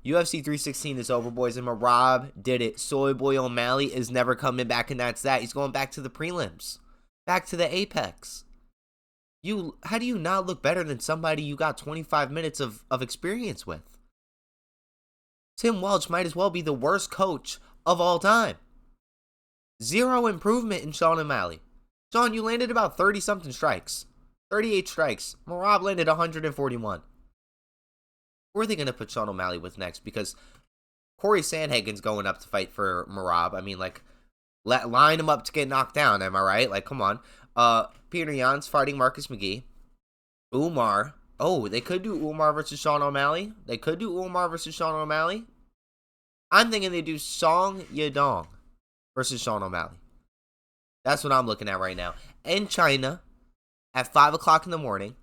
UFC 316 is over, boys, and Merab did it. Soy Boy O'Malley is never coming back, and that's that. He's going back to the prelims, back to the apex. How do you not look better than somebody you got 25 minutes of experience with? Tim Welch might as well be the worst coach of all time. Zero improvement in Sean O'Malley. Sean, you landed about 30-something strikes. 38 strikes. Merab landed 141. Who are they going to put Sean O'Malley with next? Because Corey Sandhagen's going up to fight for Merab. I mean, like, line him up to get knocked down, am I right? Like, come on. Peter Yan's fighting Marcus McGee. Umar. Oh, they could do Umar versus Sean O'Malley. I'm thinking they do Song Yadong versus Sean O'Malley. That's what I'm looking at right now. In China at 5 o'clock in the morning.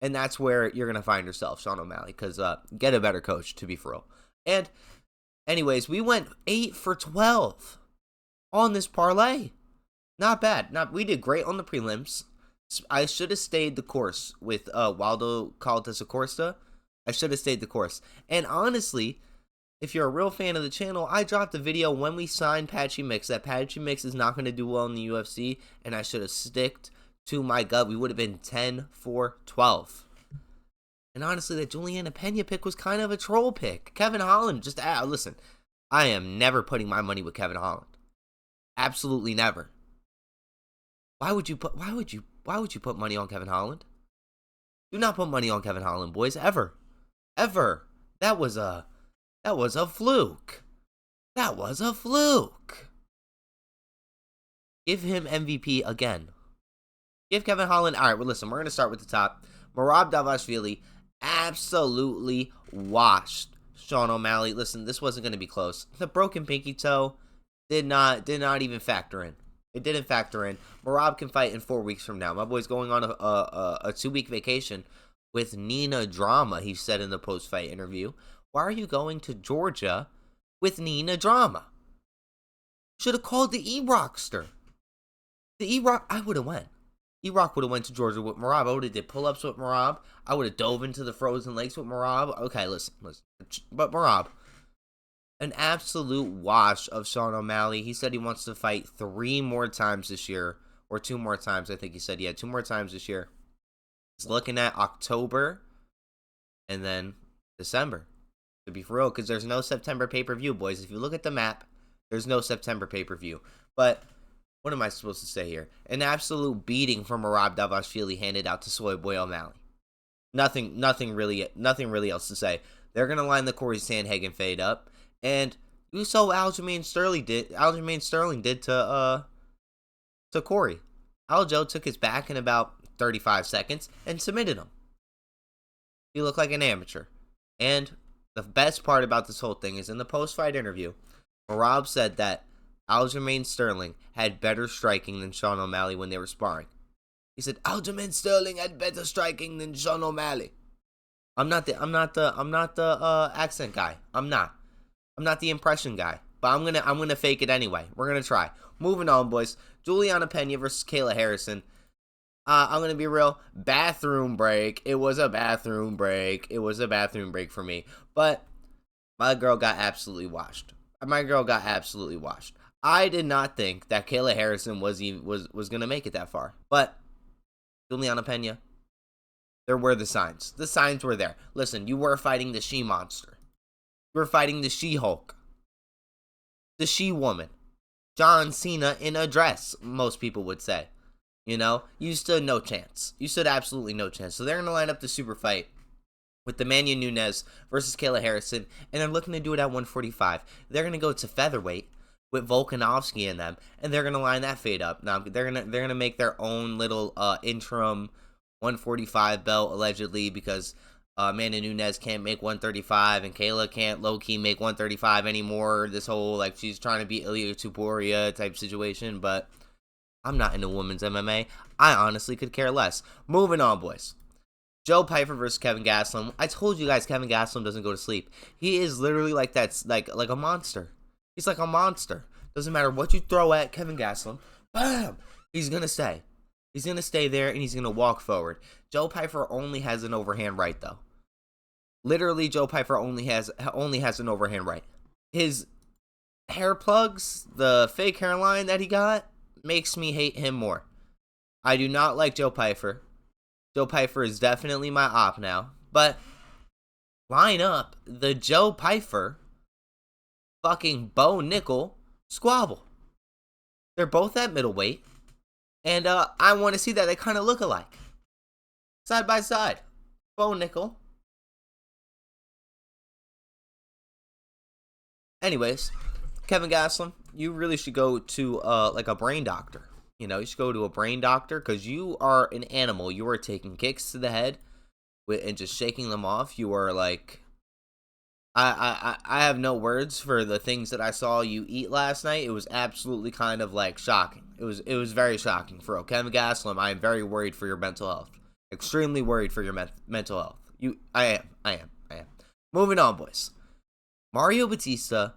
And that's where you're going to find yourself, Sean O'Malley. Because get a better coach, to be for real. And anyways, we went 8 for 12 on this parlay. Not bad. We did great on the prelims. I should have stayed the course with Waldo Caldas Acosta. I should have stayed the course. And honestly, if you're a real fan of the channel, I dropped a video when we signed Patchy Mix that Patchy Mix is not going to do well in the UFC, and I should have sticked to my gut. We would have been 10 for 12. And honestly, that Juliana Pena pick was kind of a troll pick. Kevin Holland, listen, I am never putting my money with Kevin Holland. Absolutely never. Why would you put money on Kevin Holland? Do not put money on Kevin Holland, boys, ever. Ever. That was a fluke. Give him MVP again. Give Kevin Holland. All right, well, listen, we're going to start with the top. Merab Dvalishvili absolutely washed Sean O'Malley. Listen, this wasn't going to be close. The broken pinky toe did not even factor in. It didn't factor in. Merab can fight in 4 weeks from now. My boy's going on a 2-week vacation with Nina Drama, he said in the post-fight interview. Why are you going to Georgia with Nina Drama? Should have called the E-Rockster. The E-Rock, I would have went. E-Rock would have went to Georgia with Merab. I would have did pull-ups with Merab. I would have dove into the frozen lakes with Merab. Okay, listen. But Merab, an absolute wash of Sean O'Malley. He said he wants to fight 3 more times this year. Or 2 more times, I think he said. Yeah, 2 more times this year. He's looking at October and then December. To be for real, because there's no September pay-per-view, boys. If you look at the map, there's no September pay-per-view. But what am I supposed to say here? An absolute beating from Merab Dvalishvili handed out to Soy Boy O'Malley. Nothing really else to say. They're gonna line the Corey Sandhagen fade up, and you saw what Aljamain Sterling did to Corey. Aljo took his back in about 35 seconds and submitted him. He looked like an amateur. And the best part about this whole thing is in the post-fight interview, Merab said that Aljamain Sterling had better striking than Sean O'Malley when they were sparring. He said Aljamain Sterling had better striking than Sean O'Malley. I'm not the accent guy. I'm not the impression guy. But I'm gonna fake it anyway. We're gonna try. Moving on, boys. Juliana Pena versus Kayla Harrison. I'm gonna be real. Bathroom break. It was a bathroom break for me. But my girl got absolutely washed. I did not think that Kayla Harrison was gonna make it that far. But Juliana Pena, there were the signs. The signs were there. Listen, you were fighting the she-monster. You were fighting the She-Hulk. The She-Woman. John Cena in a dress, most people would say. You know, you stood no chance. You stood absolutely no chance. So they're going to line up the super fight with the Manya Nunes versus Kayla Harrison, and they're looking to do it at 145. They're going to go to featherweight with Volkanovski in them, and they're going to line that fade up. Now, they're going to make their own little interim 145 belt, allegedly, because Amanda Nunes can't make 135, and Kayla can't low-key make 135 anymore. This whole, like, she's trying to beat Ilia Tuporia type situation, but I'm not into women's MMA. I honestly could care less. Moving on, boys. Joe Pyfer versus Kevin Gastelum. I told you guys Kevin Gastelum doesn't go to sleep. He is literally like that, like a monster. He's like a monster. Doesn't matter what you throw at Kevin Gastelum. Bam! He's going to stay. He's going to stay there, and he's going to walk forward. Joe Pyfer only has an overhand right, though. Literally, Joe Pyfer only has an overhand right. His hair plugs, the fake hairline that he got, makes me hate him more. I do not like Joe Pyfer. Joe Pyfer is definitely my op now. But line up the Joe Pyfer fucking Bo Nickel squabble. They're both at middleweight. And I want to see that. They kind of look alike. Side by side. Bo Nickel. Anyways, Kevin Gastelum, you really should go to like a brain doctor. You know, you should go to a brain doctor because you are an animal. You are taking kicks to the head and just shaking them off. You are like, I have no words for the things that I saw you eat last night. It was absolutely kind of like shocking. It was very shocking for real. Kevin Gastelum, I am very worried for your mental health. Extremely worried for your mental health. I am. Moving on, boys. Mario Batista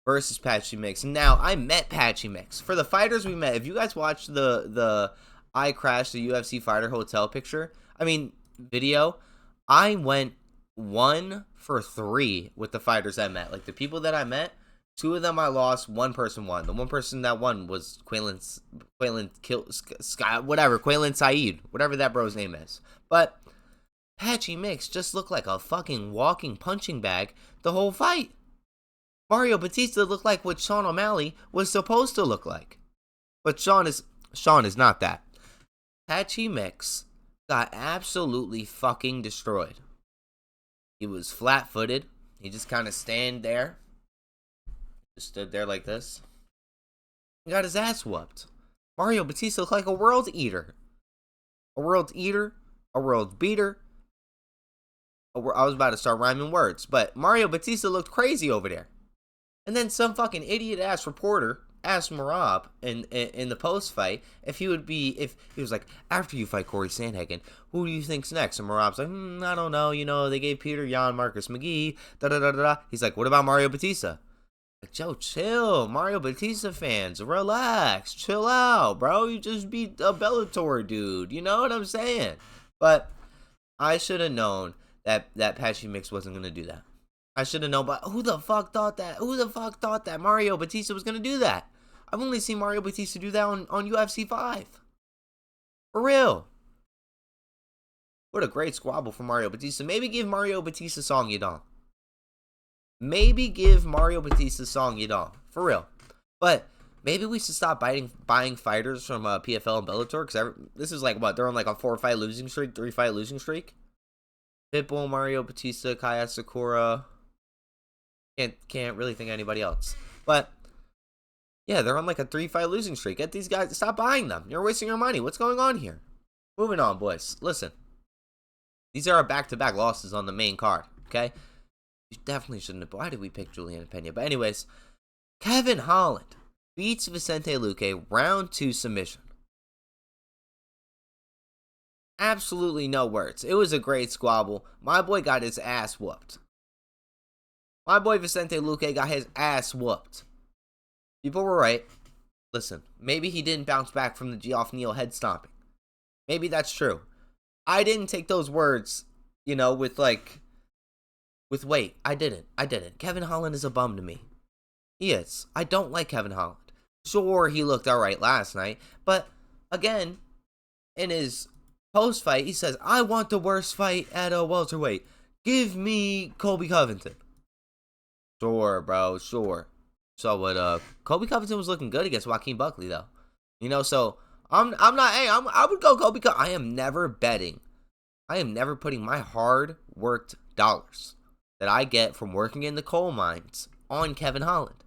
versus Patchy Mix. Now, I met Patchy Mix. For the fighters we met, if you guys watched the I Crashed the UFC Fighter Hotel video, I went 1 for 3 with the fighters I met. Like, the people that I met, 2 of them I lost, 1 person won. The 1 person that won was Quaylen Saeed, whatever that bro's name is. But Patchy Mix just looked like a fucking walking punching bag the whole fight. Mario Batista looked like what Sean O'Malley was supposed to look like. But Sean is not that. Patchy Mix got absolutely fucking destroyed. He was flat-footed. He just kind of stood there like this. He got his ass whooped. Mario Batista looked like a world eater. A world eater. A world beater. I was about to start rhyming words, but Mario Batista looked crazy over there. And then some fucking idiot-ass reporter asked Merab in the post-fight if he was like, after you fight Corey Sandhagen, who do you think's next? And Merab's like, I don't know, they gave Peter Yan, Marcus McGee, da-da-da-da-da. He's like, what about Mario Batista? Like, Joe, chill. Mario Batista fans, relax. Chill out, bro. You just beat a Bellator dude. You know what I'm saying? But I should have known that Patchy Mix wasn't going to do that. I should have known, but who the fuck thought that? Who the fuck thought that Mario Batista was going to do that? I've only seen Mario Batista do that on UFC 5. For real. What a great squabble for Mario Batista. Maybe give Mario Batista Song Yadong. Maybe give Mario Batista Song Yadong. For real. But maybe we should stop buying fighters from PFL and Bellator. Because this is like, what? They're on like a 4-fight losing streak? 3-fight losing streak? Pitbull, Mario Batista, Kaya Sakura. Can't really think of anybody else. But yeah, they're on like a 3-fight losing streak. Get these guys, stop buying them. You're wasting your money. What's going on here? Moving on, boys. Listen. These are our back-to-back losses on the main card, okay? You definitely shouldn't have. Why did we pick Julian Pena? But anyways, Kevin Holland beats Vicente Luque round 2 submission. Absolutely no words. It was a great squabble. My boy got his ass whooped. My boy Vicente Luque got his ass whooped. People were right. Listen, maybe he didn't bounce back from the Geoff Neal head stomping. Maybe that's true. I didn't take those words, with weight. I didn't. Kevin Holland is a bum to me. He is. I don't like Kevin Holland. Sure, he looked alright last night, but again, in his post-fight, he says, I want the worst fight at a welterweight. Give me Colby Covington. Sure, bro, sure. So what, Colby Covington was looking good against Joaquin Buckley, though. So I'm not, hey, I would go Colby Covington. I am never betting. I am never putting my hard-worked dollars that I get from working in the coal mines on Kevin Holland.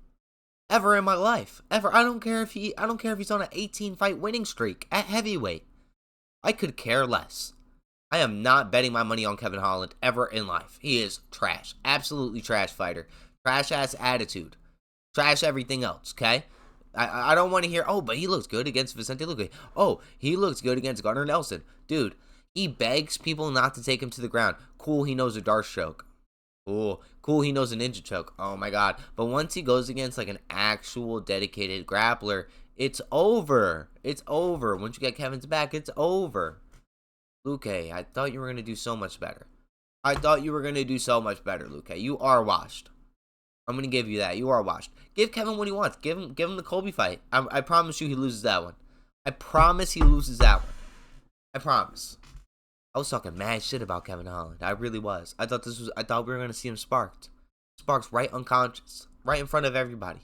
Ever in my life. Ever. I don't care if he's on an 18-fight winning streak at heavyweight. I could care less. I am not betting my money on Kevin Holland ever in life. He is trash. Absolutely trash fighter. Trash-ass attitude. Trash everything else, okay? I don't want to hear, but he looks good against Vicente Luque. Oh, he looks good against Gunnar Nelson. Dude, he begs people not to take him to the ground. Cool, he knows a Darce choke. Cool, he knows a ninja choke. Oh, my God. But once he goes against, like, an actual dedicated grappler, it's over. It's over. Once you get Kevin's back, it's over. Luque, I thought you were going to do so much better. I thought you were going to do so much better, Luke. You are washed. I'm going to give you that. You are washed. Give Kevin what he wants. Give him the Colby fight. I promise you he loses that one. I promise he loses that one. I promise. I was talking mad shit about Kevin Holland. I really was. I thought we were going to see him sparked. Sparks right unconscious. Right in front of everybody.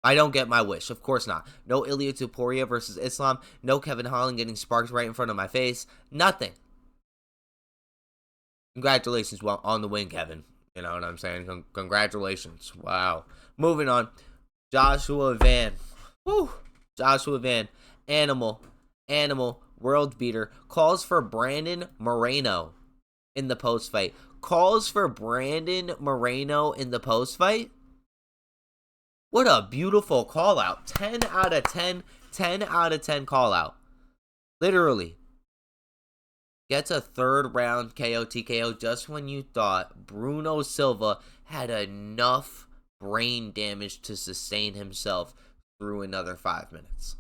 I don't get my wish. Of course not. No Ilia Topuria versus Islam. No Kevin Holland getting sparked right in front of my face. Nothing. Congratulations on the win, Kevin. You know what I'm saying? Congratulations. Wow. Moving on. Joshua Van. Woo. Joshua Van. Animal. World beater. Calls for Brandon Moreno in the post fight. Calls for Brandon Moreno in the post fight? What a beautiful call out. 10 out of 10. 10 out of 10 call out. Literally. Gets a third round KO TKO just when you thought Bruno Silva had enough brain damage to sustain himself through another 5 minutes.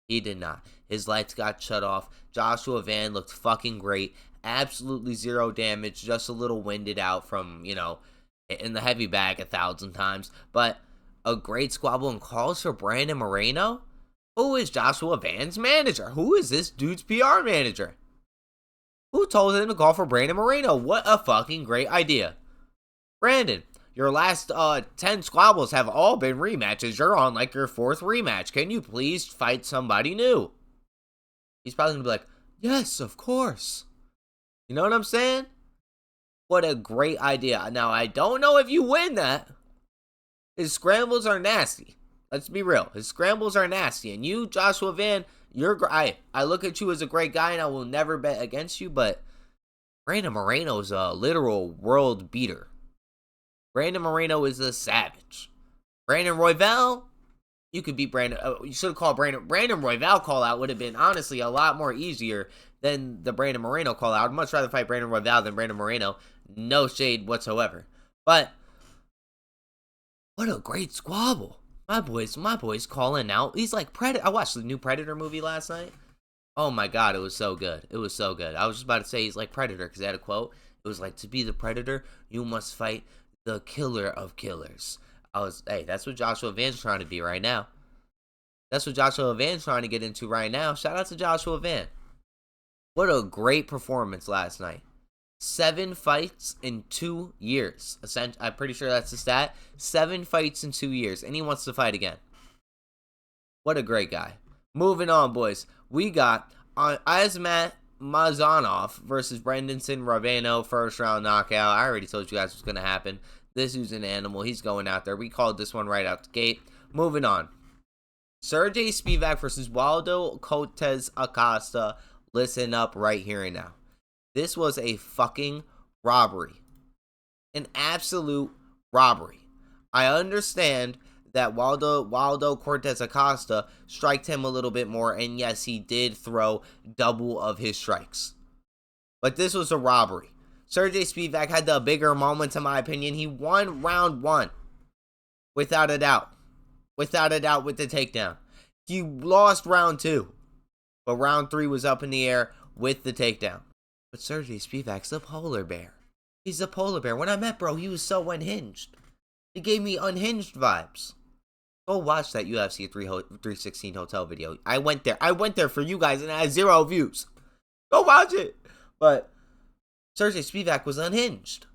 He did not. His lights got shut off. Joshua Van looked fucking great. Absolutely zero damage. Just a little winded out from, in the heavy bag 1,000 times. But a great squabble and calls for Brandon Moreno? Who is Joshua Van's manager? Who is this dude's PR manager? Who told him to call for Brandon Moreno? What a fucking great idea. Brandon, your last 10 squabbles have all been rematches. You're on like your 4th rematch. Can you please fight somebody new? He's probably going to be like, yes, of course. You know what I'm saying? What a great idea. Now, I don't know if you win that. His scrambles are nasty. Let's be real. His scrambles are nasty. And you, Joshua Van, I look at you as a great guy and I will never bet against you, but Brandon Moreno is a literal world beater. Brandon Moreno is a savage. Brandon Royval, you could beat Brandon. You should have called Brandon Royval call out would have been honestly a lot more easier than the Brandon Moreno call out. I'd much rather fight Brandon Royval than Brandon Moreno. No shade whatsoever. But what a great squabble. My boy's calling out. He's like Predator. I watched the new Predator movie last night. Oh my god, it was so good. It was so good. I was just about to say he's like Predator because I had a quote. It was like, to be the Predator, you must fight the killer of killers. That's what Joshua Van's trying to be right now. That's what Joshua Van's trying to get into right now. Shout out to Joshua Van. What a great performance last night. 7 fights in 2 years. I'm pretty sure that's the stat. 7 fights in 2 years. And he wants to fight again. What a great guy. Moving on, boys. We got Azmat Mazanov versus Brendanson Raveno. First round knockout. I already told you guys what's going to happen. This dude's an animal. He's going out there. We called this one right out the gate. Moving on. Sergey Spivak versus Waldo Cortez Acosta. Listen up right here and now. This was a fucking robbery. An absolute robbery. I understand that Waldo Cortez Acosta striked him a little bit more, and yes, he did throw double of his strikes. But this was a robbery. Sergey Spivak had the bigger moment, in my opinion. He won round 1. Without a doubt. Without a doubt with the takedown. He lost round 2. But round 3 was up in the air with the takedown. But Sergey Spivak's a polar bear. He's a polar bear. When I met bro, he was so unhinged. He gave me unhinged vibes. Go watch that UFC 316 hotel video. I went there for you guys and I had 0 views. Go watch it. But Sergey Spivak was unhinged.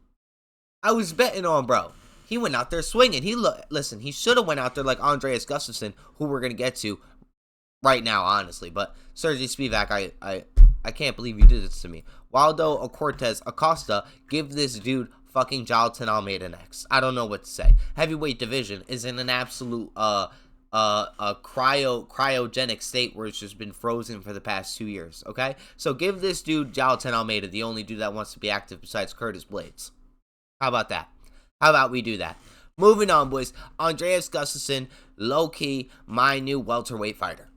I was betting on bro. He went out there swinging. Listen, he should have went out there like Andreas Gustafsson, who we're going to get to right now, honestly. But Sergey Spivak, I can't believe you did this to me. Waldo Cortez Acosta, give this dude fucking Jalton Almeida next. I don't know what to say. Heavyweight division is in an absolute cryogenic state where it's just been frozen for the past 2 years, okay? So give this dude Jalton Almeida, the only dude that wants to be active besides Curtis Blades. How about that? How about we do that? Moving on, boys. Andreas Gustafsson, low-key, my new welterweight fighter.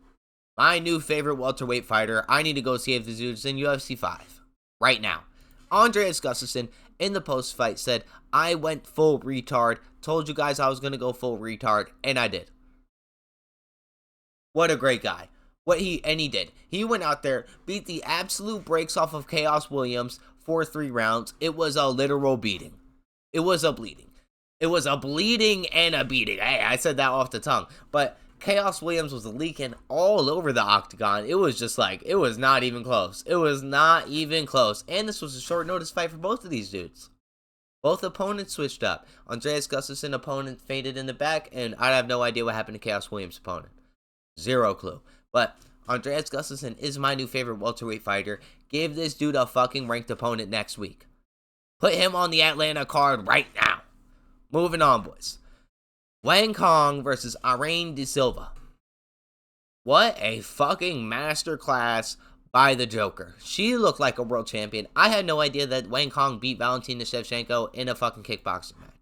My new favorite welterweight fighter. I need to go see if this dude's in UFC 5 right now. Andreas Gustafsson in the post-fight said, I went full retard. Told you guys I was going to go full retard, and I did. What a great guy. He did. He went out there, beat the absolute brakes off of Chaos Williams for 3 rounds. It was a literal beating. It was a bleeding. It was a bleeding and a beating. Hey, I said that off the tongue. But Chaos Williams was leaking all over the octagon. It was just like, it was not even close. It was not even close. And this was a short notice fight for both of these dudes. Both opponents switched up. Andreas Gustafsson opponent faded in the back, and I have no idea what happened to Chaos Williams' opponent. Zero clue. But Andreas Gustafsson is my new favorite welterweight fighter. Give this dude a fucking ranked opponent next week. Put him on the Atlanta card right now. Moving on, boys. Wang Kong versus Irene De Silva. What a fucking masterclass by the Joker. She looked like a world champion. I had no idea that Wang Kong beat Valentina Shevchenko in a fucking kickboxing match.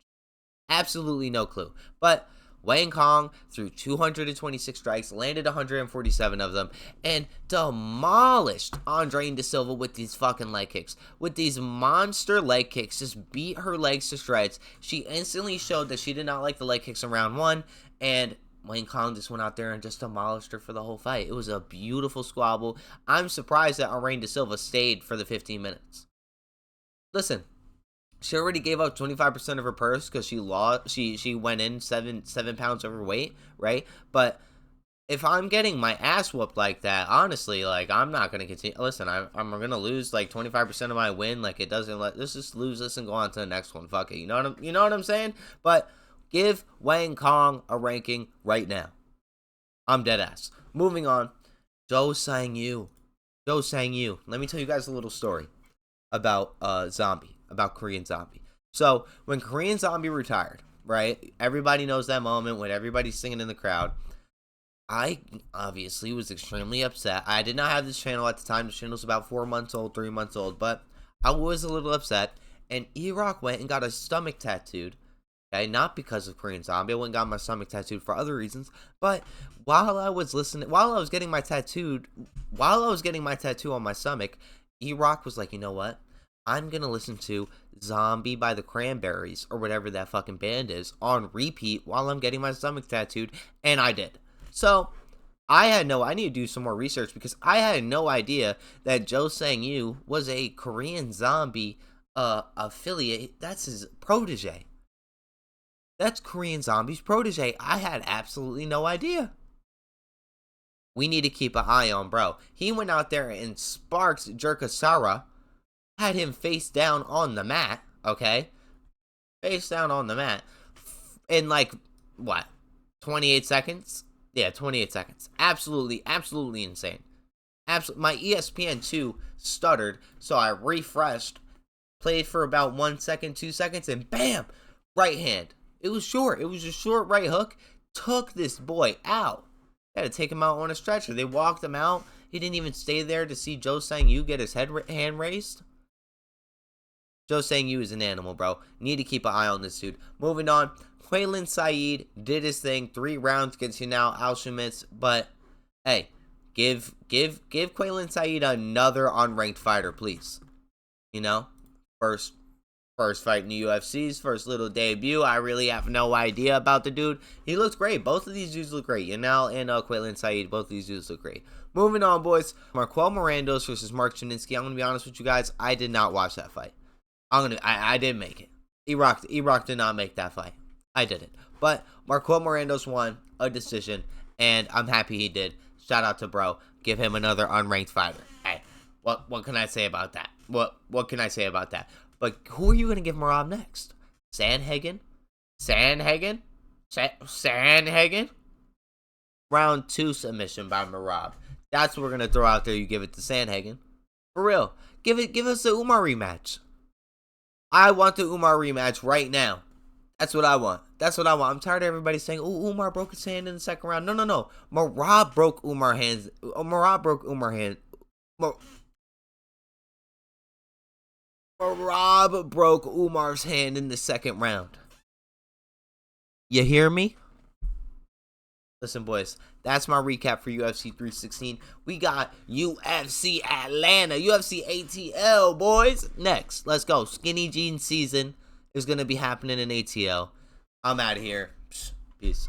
Absolutely no clue. But Wang Kong threw 226 strikes, landed 147 of them, and demolished Irene De Silva with these fucking leg kicks. With these monster leg kicks, just beat her legs to shreds. She instantly showed that she did not like the leg kicks in round 1, and Wang Kong just went out there and just demolished her for the whole fight. It was a beautiful squabble. I'm surprised that Irene De Silva stayed for the 15 minutes. Listen, she already gave up 25% of her purse because she went in 7 pounds overweight, right? But if I'm getting my ass whooped like that, honestly, like, I'm not gonna continue. Listen, I'm gonna lose like 25% of my win. Like, it doesn't let's just lose this and go on to the next one. Fuck it, you know what I'm saying? But give Wang Kong a ranking right now. I'm dead ass. Moving on, Zhou Sang-yu. Let me tell you guys a little story about Zombie. About Korean Zombie. So, when Korean Zombie retired, right? Everybody knows that moment when everybody's singing in the crowd. I obviously was extremely upset. I did not have this channel at the time. The channel was about 4 months old, 3 months old. But I was a little upset. And E-Rock went and got a stomach tattooed. Okay, not because of Korean Zombie. I went and got my stomach tattooed for other reasons. But while I was getting my tattoo on my stomach, E-Rock was like, you know what? I'm going to listen to Zombie by the Cranberries, or whatever that fucking band is, on repeat while I'm getting my stomach tattooed, and I did. So, I need to do some more research, because I had no idea that Zhou Sang-yu was a Korean Zombie affiliate. That's his protege. That's Korean Zombie's protege. I had absolutely no idea. We need to keep an eye on bro. He went out there and sparks Jerkasara, had him face down on the mat, okay? Face down on the mat in like, what, 28 seconds? Yeah, 28 seconds. Absolutely insane. My ESPN2 stuttered, so I refreshed, played for about 1 second, 2 seconds, and bam, right hand. It was short. It was a short right hook. Took this boy out. Had to take him out on a stretcher. They walked him out. He didn't even stay there to see Zhou Sang-yu get his hand raised. Zhou Sang-yu is an animal, bro. Need to keep an eye on this dude. Moving on, Quaylen Saeed did his thing. 3 rounds against Yanal Alshamitz. But, hey, give Quaylen Saeed another unranked fighter, please. You know? First fight in the UFC's first little debut. I really have no idea about the dude. He looks great. Both of these dudes look great. Yanal and Quaylen Saeed, both of these dudes look great. Moving on, boys. Marquel Mirandos versus Mark Chininski. I'm going to be honest with you guys. I did not watch that fight. I didn't make it. E-Rock did not make that fight. I didn't. But Marquel Mirandos won a decision, and I'm happy he did. Shout out to bro. Give him another unranked fighter. Hey, what can I say about that? What can I say about that? But who are you going to give Merab next? Sandhagen? Round 2 submission by Merab. That's what we're going to throw out there. You give it to Sandhagen. For real. Give us the Umar rematch. I want the Umar rematch right now. That's what I want. I'm tired of everybody saying, "Oh, Umar broke his hand in the second round." No. Merab broke Umar's hand. Merab broke Umar's hand in the second round. You hear me? Listen, boys, that's my recap for UFC 316. We got UFC Atlanta, UFC ATL, boys. Next, let's go. Skinny jeans season is going to be happening in ATL. I'm out of here. Peace.